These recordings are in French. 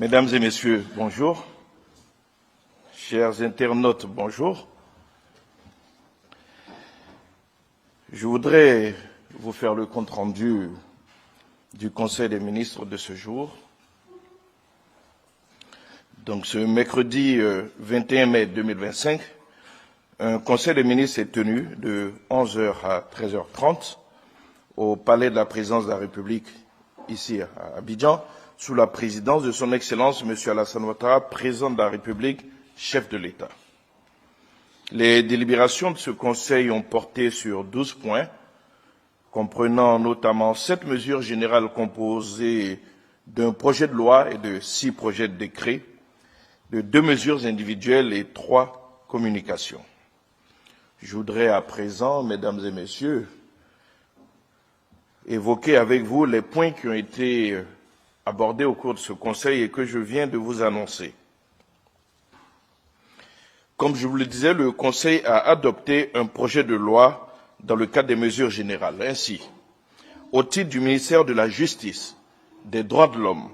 Mesdames et messieurs, bonjour. Chers internautes, bonjour. Je voudrais vous faire le compte-rendu du Conseil des ministres de ce jour. Donc, ce mercredi 21 mai 2025, un Conseil des ministres est tenu de 11h à 13h30 au Palais de la Présidence de la République, ici à Abidjan, sous la présidence de son Excellence M. Alassane Ouattara, président de la République, chef de l'État. Les délibérations de ce Conseil ont porté sur 12 points, comprenant notamment 7 mesures générales composées d'un projet de loi et de 6 projets de décret, de 2 mesures individuelles et 3 communications. Je voudrais à présent, mesdames et messieurs, évoquer avec vous les points qui ont été abordés au cours de ce Conseil et que je viens de vous annoncer. Comme je vous le disais, le Conseil a adopté un projet de loi dans le cadre des mesures générales. Ainsi, au titre du ministère de la Justice, des Droits de l'Homme,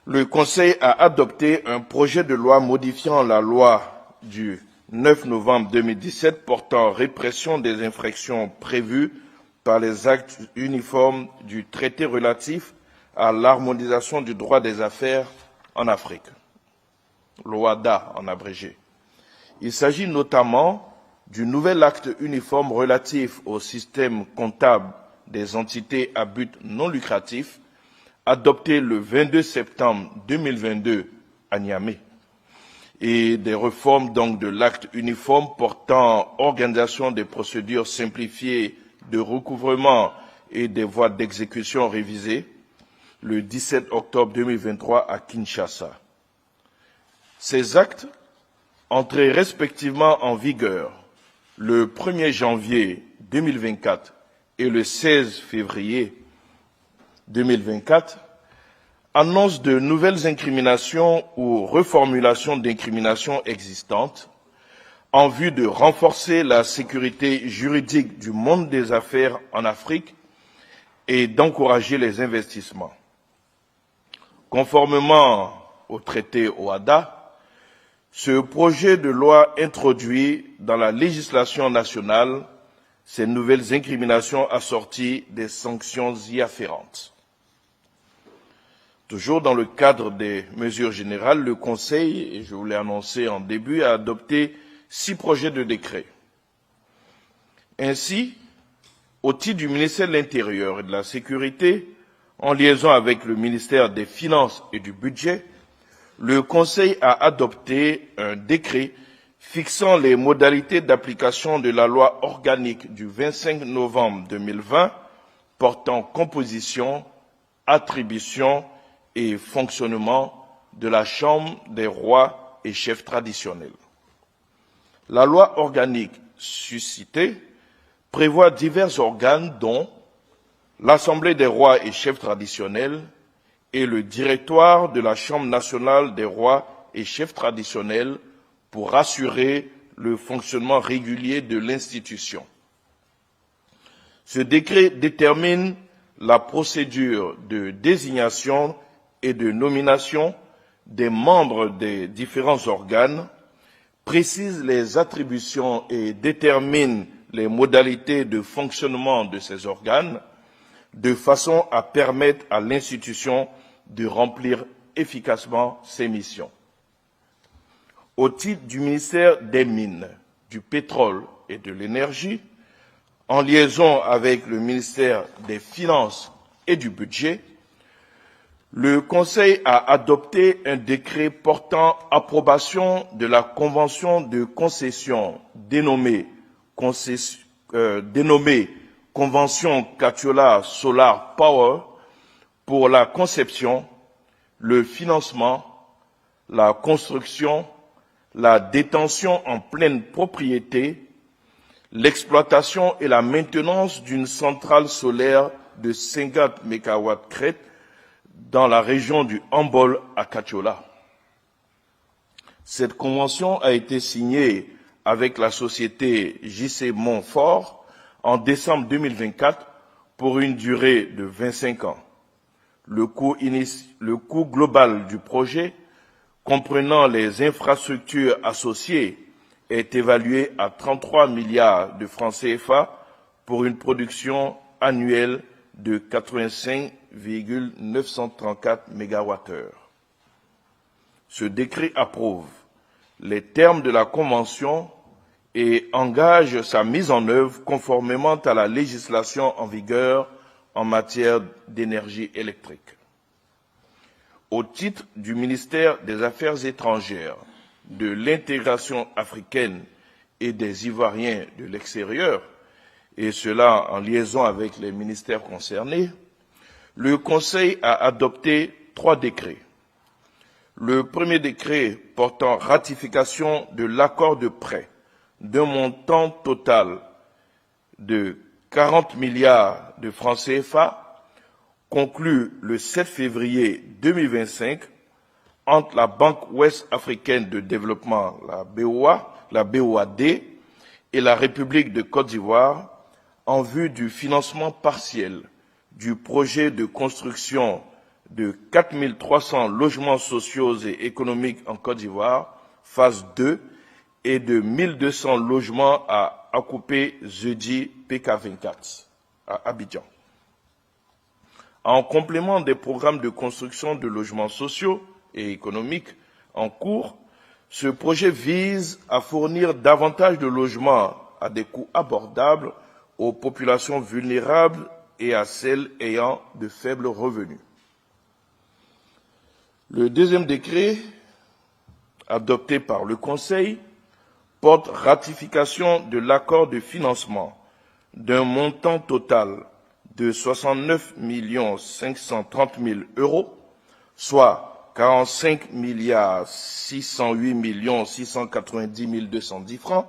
le Conseil a adopté un projet de loi modifiant la loi du 9 novembre 2017 portant répression des infractions prévues par les actes uniformes du traité relatif à l'harmonisation du droit des affaires en Afrique, l'OADA en abrégé. Il s'agit notamment du nouvel acte uniforme relatif au système comptable des entités à but non lucratif, adopté le 22 septembre 2022 à Niamey, et des réformes donc de l'acte uniforme portant organisation des procédures simplifiées de recouvrement et des voies d'exécution révisées, le 17 octobre 2023 à Kinshasa. Ces actes entrés respectivement en vigueur le 1er janvier 2024 et le 16 février 2024 annoncent de nouvelles incriminations ou reformulations d'incriminations existantes en vue de renforcer la sécurité juridique du monde des affaires en Afrique et d'encourager les investissements. Conformément au traité OADA, ce projet de loi introduit dans la législation nationale ces nouvelles incriminations assorties des sanctions y afférentes. Toujours dans le cadre des mesures générales, le Conseil, et je vous l'ai annoncé en début, a adopté 6 projets de décret. Ainsi, au titre du ministère de l'Intérieur et de la Sécurité, en liaison avec le ministère des Finances et du Budget, le Conseil a adopté un décret fixant les modalités d'application de la loi organique du 25 novembre 2020 portant composition, attribution et fonctionnement de la Chambre des rois et chefs traditionnels. La loi organique suscitée prévoit divers organes dont l'Assemblée des rois et chefs traditionnels et le directoire de la Chambre nationale des rois et chefs traditionnels pour assurer le fonctionnement régulier de l'institution. Ce décret détermine la procédure de désignation et de nomination des membres des différents organes, précise les attributions et détermine les modalités de fonctionnement de ces organes, de façon à permettre à l'institution de remplir efficacement ses missions. Au titre du ministère des Mines, du Pétrole et de l'Énergie, en liaison avec le ministère des Finances et du Budget, le Conseil a adopté un décret portant approbation de la convention de concession dénommée Convention Katiola Solar Power pour la conception, le financement, la construction, la détention en pleine propriété, l'exploitation et la maintenance d'une centrale solaire de 50 MW crête dans la région du Hambol à Katiola. Cette convention a été signée avec la société JC Montfort en décembre 2024 pour une durée de 25 ans. Le coût global du projet, comprenant les infrastructures associées, est évalué à 33 milliards de francs CFA pour une production annuelle de 85,934 MWh. Ce décret approuve les termes de la Convention et engage sa mise en œuvre conformément à la législation en vigueur en matière d'énergie électrique. Au titre du ministère des Affaires étrangères, de l'intégration africaine et des Ivoiriens de l'extérieur, et cela en liaison avec les ministères concernés, le Conseil a adopté 3 décrets. Le premier décret portant ratification de l'accord de prêt d'un montant total de 40 milliards de francs CFA, conclu le 7 février 2025 entre la Banque ouest africaine de développement, la BOAD, et la République de Côte d'Ivoire en vue du financement partiel du projet de construction de 4 300 logements sociaux et économiques en Côte d'Ivoire, phase 2, et de 1 200 logements à Akupé Zedi PK24 à Abidjan. En complément des programmes de construction de logements sociaux et économiques en cours, ce projet vise à fournir davantage de logements à des coûts abordables aux populations vulnérables et à celles ayant de faibles revenus. Le deuxième décret, adopté par le Conseil, porte ratification de l'accord de financement d'un montant total de 69 530 000 euros, soit 45 608 690 210 francs,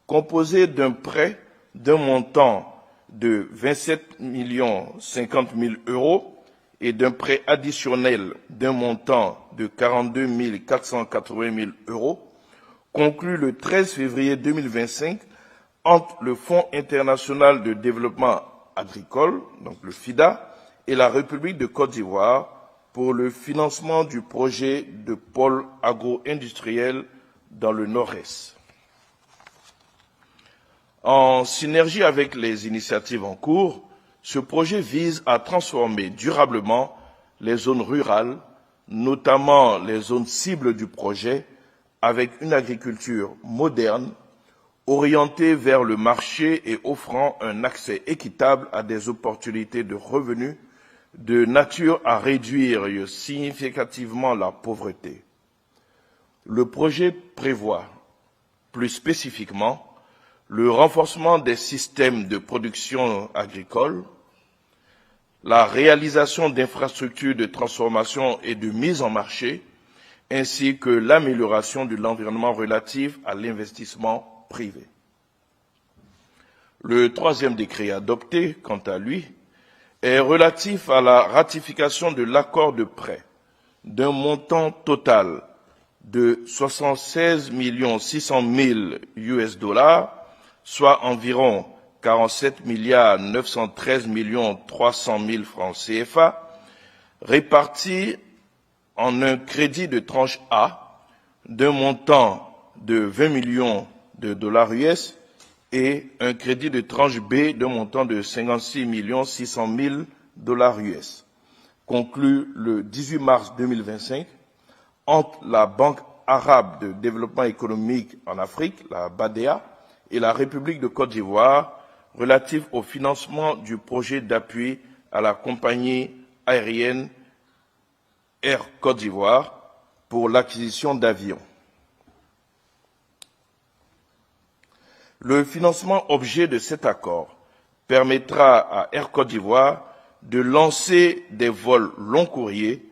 composé d'un prêt d'un montant de 27 50 000 euros et d'un prêt additionnel d'un montant de 42 480 000 euros, conclu le 13 février 2025 entre le Fonds international de développement agricole, donc le FIDA, et la République de Côte d'Ivoire pour le financement du projet de pôle agro-industriel dans le Nord-Est. En synergie avec les initiatives en cours, ce projet vise à transformer durablement les zones rurales, notamment les zones cibles du projet, avec une agriculture moderne, orientée vers le marché et offrant un accès équitable à des opportunités de revenus de nature à réduire significativement la pauvreté. Le projet prévoit, plus spécifiquement, le renforcement des systèmes de production agricole, la réalisation d'infrastructures de transformation et de mise en marché, ainsi que l'amélioration de l'environnement relatif à l'investissement privé. Le troisième décret adopté, quant à lui, est relatif à la ratification de l'accord de prêt d'un montant total de 76 600 000 $, soit environ 47 913 300 000 francs CFA, répartis en un crédit de tranche A d'un montant de 20 millions de dollars US et un crédit de tranche B d'un montant de 56 600 000 $ US, conclu le 18 mars 2025 entre la Banque arabe de développement économique en Afrique, la BADEA, et la République de Côte d'Ivoire relatif au financement du projet d'appui à la compagnie aérienne Air Côte d'Ivoire pour l'acquisition d'avions. Le financement objet de cet accord permettra à Air Côte d'Ivoire de lancer des vols long courriers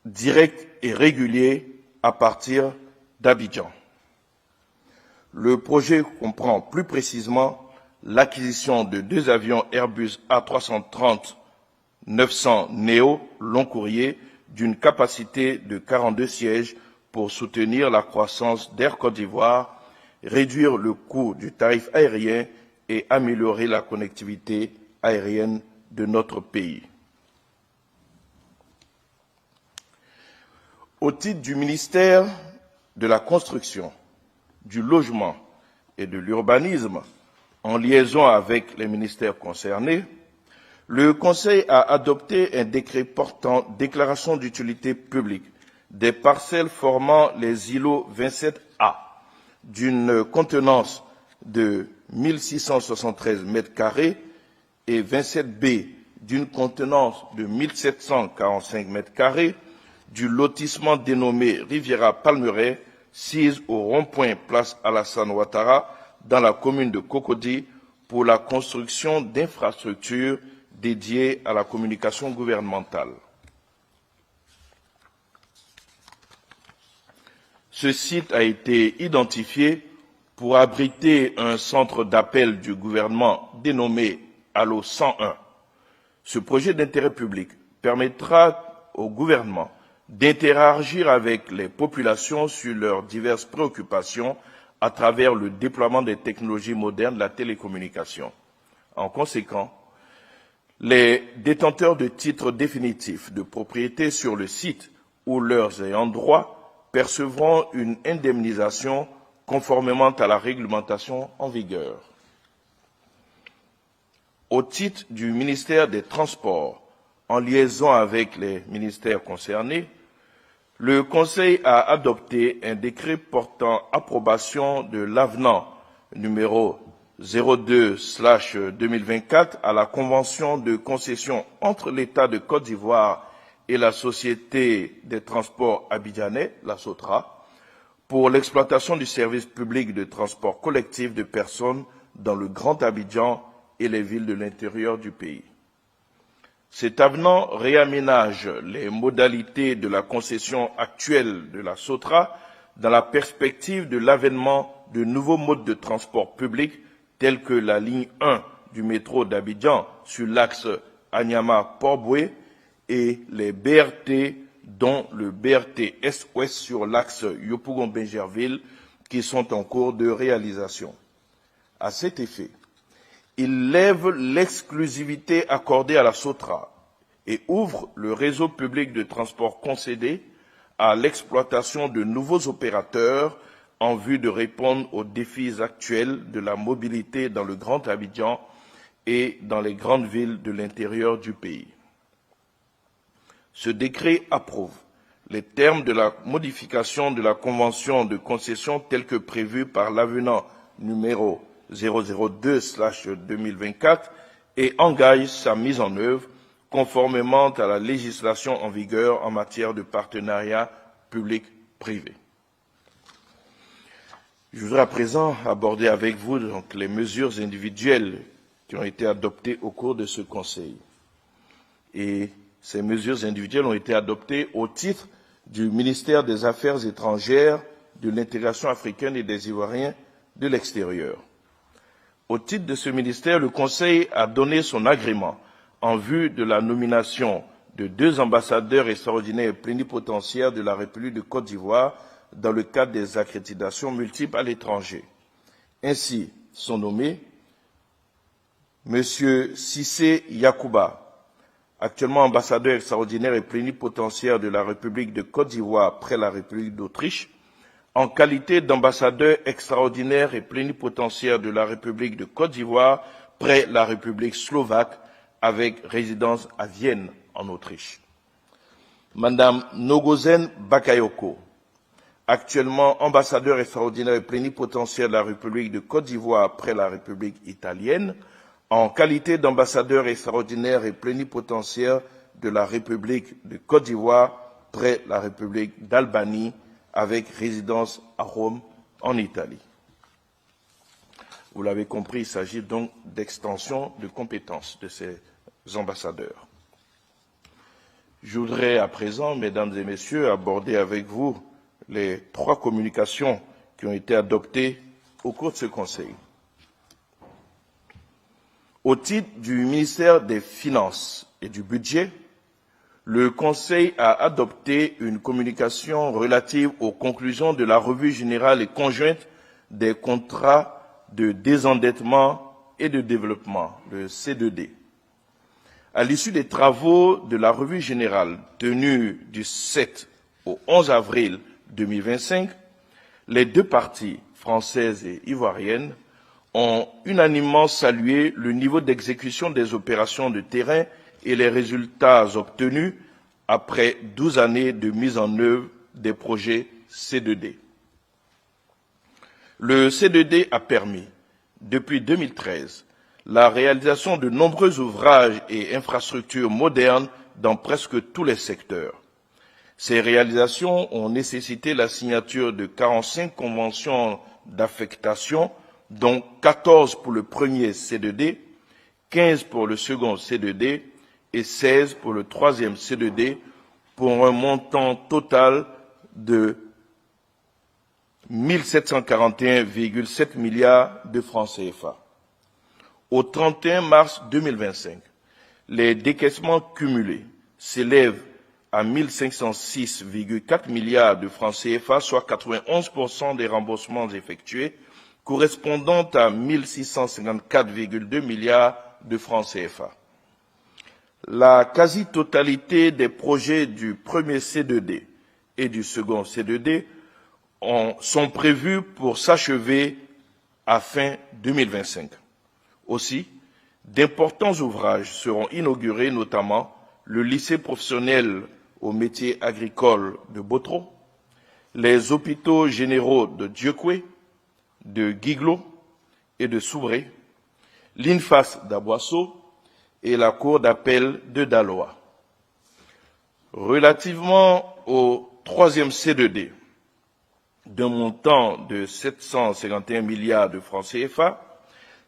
directs et réguliers à partir d'Abidjan. Le projet comprend plus précisément l'acquisition de 2 avions Airbus A330-900 Neo long courrier d'une capacité de 42 sièges pour soutenir la croissance d'Air Côte d'Ivoire, réduire le coût du tarif aérien et améliorer la connectivité aérienne de notre pays. Au titre du ministère de la Construction, du Logement et de l'Urbanisme, en liaison avec les ministères concernés, le Conseil a adopté un décret portant déclaration d'utilité publique des parcelles formant les îlots 27A d'une contenance de 1673 mètres carrés et 27B d'une contenance de 1745 mètres carrés du lotissement dénommé Riviera Palmeraie, sise au rond-point place Alassane Ouattara dans la commune de Cocody pour la construction d'infrastructures dédiées à la communication gouvernementale. Ce site a été identifié pour abriter un centre d'appel du gouvernement dénommé Allo 101. Ce projet d'intérêt public permettra au gouvernement d'interagir avec les populations sur leurs diverses préoccupations à travers le déploiement des technologies modernes de la télécommunication. En conséquence, les détenteurs de titres définitifs de propriété sur le site ou leurs ayants droit percevront une indemnisation conformément à la réglementation en vigueur. Au titre du ministère des Transports, en liaison avec les ministères concernés, le Conseil a adopté un décret portant approbation de l'avenant numéro 02/2024 à la Convention de concession entre l'État de Côte d'Ivoire et la Société des transports abidjanais, la SOTRA, pour l'exploitation du service public de transport collectif de personnes dans le Grand Abidjan et les villes de l'intérieur du pays. Cet avenant réaménage les modalités de la concession actuelle de la SOTRA dans la perspective de l'avènement de nouveaux modes de transport public tels que la ligne 1 du métro d'Abidjan sur l'axe Anyama-Port-Boué et les BRT, dont le BRT Est-Ouest sur l'axe Yopougon-Bingerville, qui sont en cours de réalisation. À cet effet, il lève l'exclusivité accordée à la SOTRA et ouvre le réseau public de transport concédé à l'exploitation de nouveaux opérateurs en vue de répondre aux défis actuels de la mobilité dans le Grand Abidjan et dans les grandes villes de l'intérieur du pays. Ce décret approuve les termes de la modification de la convention de concession telle que prévue par l'avenant numéro 002/2024 et engage sa mise en œuvre conformément à la législation en vigueur en matière de partenariat public-privé. Je voudrais à présent aborder avec vous donc, les mesures individuelles qui ont été adoptées au cours de ce Conseil. Et ces mesures individuelles ont été adoptées au titre du ministère des Affaires étrangères, de l'intégration africaine et des Ivoiriens de l'extérieur. Au titre de ce ministère, le Conseil a donné son agrément en vue de la nomination de 2 ambassadeurs extraordinaires et plénipotentiaires de la République de Côte d'Ivoire dans le cadre des accréditations multiples à l'étranger. Ainsi sont nommés M. Cissé Yakouba, actuellement ambassadeur extraordinaire et plénipotentiaire de la République de Côte d'Ivoire près la République d'Autriche, en qualité d'ambassadeur extraordinaire et plénipotentiaire de la République de Côte d'Ivoire près la République slovaque avec résidence à Vienne, en Autriche. Madame Nogozen Bakayoko, actuellement ambassadeur extraordinaire et plénipotentiaire de la République de Côte d'Ivoire près la République italienne, en qualité d'ambassadeur extraordinaire et plénipotentiaire de la République de Côte d'Ivoire près la République d'Albanie avec résidence à Rome, en Italie. Vous l'avez compris, il s'agit donc d'extension de compétences de ces ambassadeurs. Je voudrais à présent, mesdames et messieurs, aborder avec vous les 3 communications qui ont été adoptées au cours de ce Conseil. Au titre du ministère des Finances et du Budget, le Conseil a adopté une communication relative aux conclusions de la revue générale et conjointe des contrats de désendettement et de développement, le C2D. À l'issue des travaux de la revue générale tenue du 7 au 11 avril 2025, les deux parties, françaises et ivoiriennes, ont unanimement salué le niveau d'exécution des opérations de terrain et les résultats obtenus après 12 années de mise en œuvre des projets C2D. Le C2D a permis, depuis 2013, la réalisation de nombreux ouvrages et infrastructures modernes dans presque tous les secteurs. Ces réalisations ont nécessité la signature de 45 conventions d'affectation, dont 14 pour le premier C2D, 15 pour le second C2D et 16 pour le troisième C2D, pour un montant total de 1 741,7 milliards de francs CFA. Au 31 mars 2025, les décaissements cumulés s'élèvent à 1 506,4 milliards de francs CFA, soit 91% des remboursements effectués, correspondant à 1 654,2 milliards de francs CFA. La quasi-totalité des projets du premier C2D et du second C2D sont prévus pour s'achever à fin 2025. Aussi, d'importants ouvrages seront inaugurés, notamment le lycée professionnel aux métiers agricoles de Botro, les hôpitaux généraux de Dieukwé, de Guiglo et de Soubré, l'INFAS d'Aboisseau et la cour d'appel de Daloa. Relativement au troisième C2D, d'un montant de 751 milliards de francs CFA,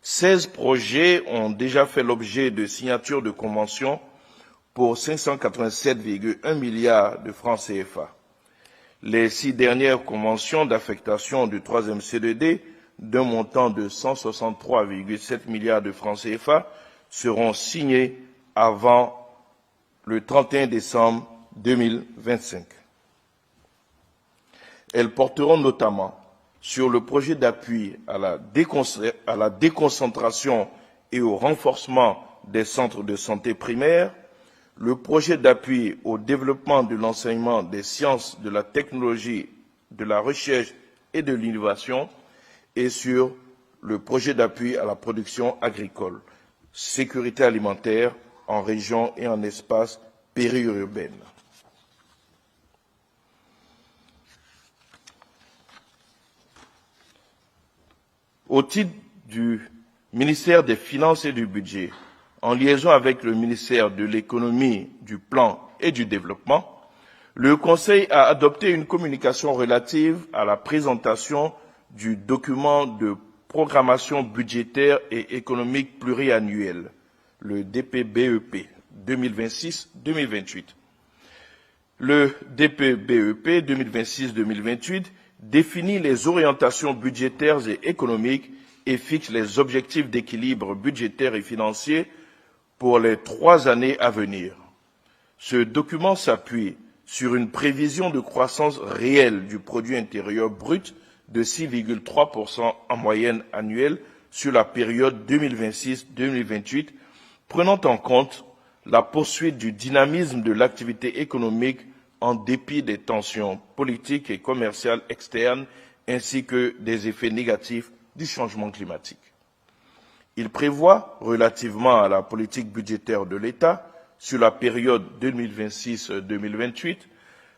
16 projets ont déjà fait l'objet de signatures de conventions pour 587,1 milliards de francs CFA. Les 6 dernières conventions d'affectation du troisième C2D, d'un montant de 163,7 milliards de francs CFA, seront signées avant le 31 décembre 2025. Elles porteront notamment sur le projet d'appui à la déconcentration et au renforcement des centres de santé primaires, le projet d'appui au développement de l'enseignement des sciences, de la technologie, de la recherche et de l'innovation, et sur le projet d'appui à la production agricole, sécurité alimentaire en région et en espace périurbaine. Au titre du ministère des Finances et du Budget, en liaison avec le ministère de l'Économie, du Plan et du Développement, le Conseil a adopté une communication relative à la présentation du document de programmation budgétaire et économique pluriannuel, le DPBEP 2026-2028. Le DPBEP 2026-2028 définit les orientations budgétaires et économiques et fixe les objectifs d'équilibre budgétaire et financier pour les 3 années à venir. Ce document s'appuie sur une prévision de croissance réelle du produit intérieur brut de 6,3% en moyenne annuelle sur la période 2026-2028, prenant en compte la poursuite du dynamisme de l'activité économique en dépit des tensions politiques et commerciales externes ainsi que des effets négatifs du changement climatique. Il prévoit, relativement à la politique budgétaire de l'État sur la période 2026-2028,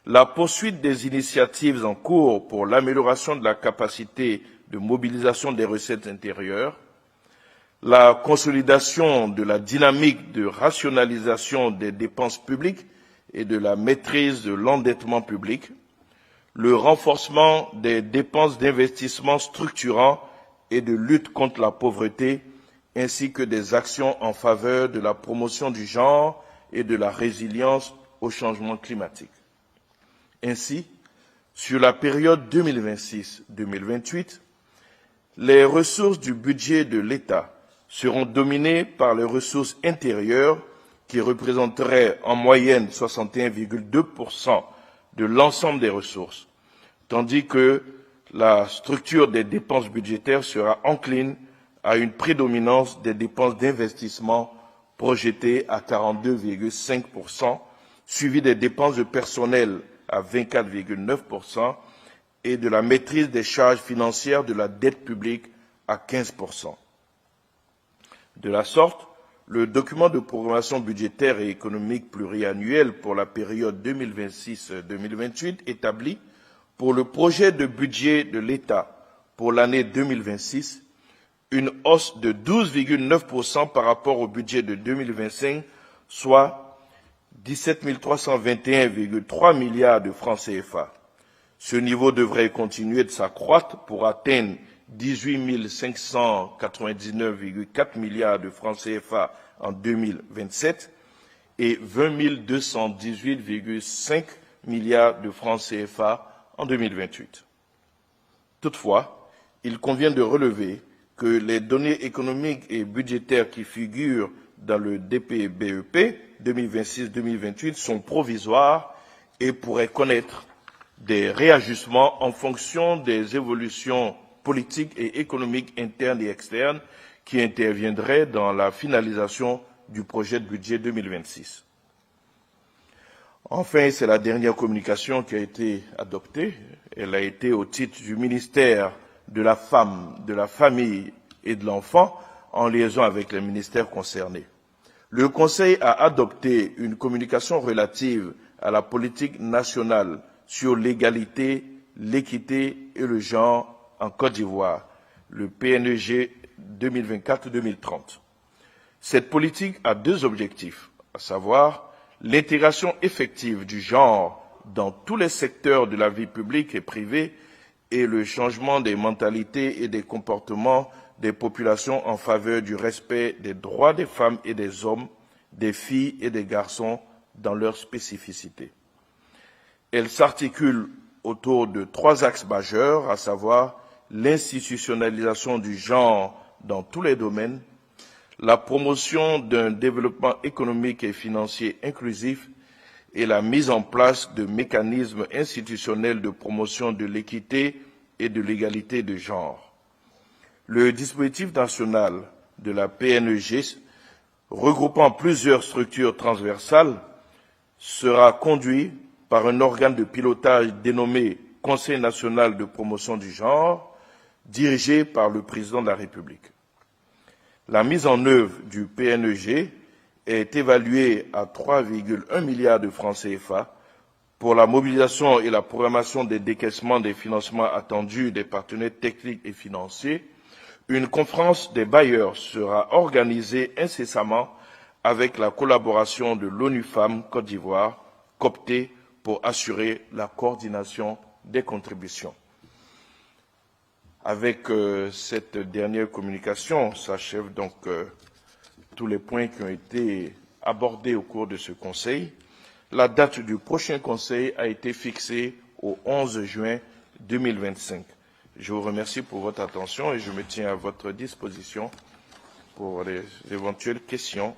la poursuite des initiatives en cours pour l'amélioration de la capacité de mobilisation des recettes intérieures, la consolidation de la dynamique de rationalisation des dépenses publiques et de la maîtrise de l'endettement public, le renforcement des dépenses d'investissement structurant et de lutte contre la pauvreté, ainsi que des actions en faveur de la promotion du genre et de la résilience au changement climatique. Ainsi, sur la période 2026-2028, les ressources du budget de l'État seront dominées par les ressources intérieures qui représenteraient en moyenne 61,2% de l'ensemble des ressources, tandis que la structure des dépenses budgétaires sera encline à une prédominance des dépenses d'investissement projetées à 42,5%, suivie des dépenses de personnel à 24,9% et de la maîtrise des charges financières de la dette publique à 15%. De la sorte, le document de programmation budgétaire et économique pluriannuel pour la période 2026-2028 établit pour le projet de budget de l'État pour l'année 2026 une hausse de 12,9% par rapport au budget de 2025, soit 17 321,3 milliards de francs CFA. Ce niveau devrait continuer de s'accroître pour atteindre 18 599,4 milliards de francs CFA en 2027 et 20 218,5 milliards de francs CFA en 2028. Toutefois, il convient de relever que les données économiques et budgétaires qui figurent dans le DPBEP 2026-2028 sont provisoires et pourraient connaître des réajustements en fonction des évolutions politiques et économiques internes et externes qui interviendraient dans la finalisation du projet de budget 2026. Enfin, c'est la dernière communication qui a été adoptée. Elle a été au titre du ministère de la Femme, de la Famille et de l'Enfant, en liaison avec les ministères concernés. Le Conseil a adopté une communication relative à la politique nationale sur l'égalité, l'équité et le genre en Côte d'Ivoire, le PNEG 2024-2030. Cette politique a deux objectifs, à savoir l'intégration effective du genre dans tous les secteurs de la vie publique et privée et le changement des mentalités et des comportements des populations en faveur du respect des droits des femmes et des hommes, des filles et des garçons dans leurs spécificités. Elle s'articule autour de trois axes majeurs, à savoir l'institutionnalisation du genre dans tous les domaines, la promotion d'un développement économique et financier inclusif et la mise en place de mécanismes institutionnels de promotion de l'équité et de l'égalité de genre. Le dispositif national de la PNEG, regroupant plusieurs structures transversales, sera conduit par un organe de pilotage dénommé Conseil national de promotion du genre, dirigé par le président de la République. La mise en œuvre du PNEG est évaluée à 3,1 milliards de francs CFA pour la mobilisation et la programmation des décaissements des financements attendus des partenaires techniques et financiers. Une conférence des bailleurs sera organisée incessamment avec la collaboration de l'ONU Femmes Côte d'Ivoire, cooptée pour assurer la coordination des contributions. Avec cette dernière communication, s'achèvent donc tous les points qui ont été abordés au cours de ce Conseil. La date du prochain Conseil a été fixée au 11 juin 2025. Je vous remercie pour votre attention et je me tiens à votre disposition pour les éventuelles questions.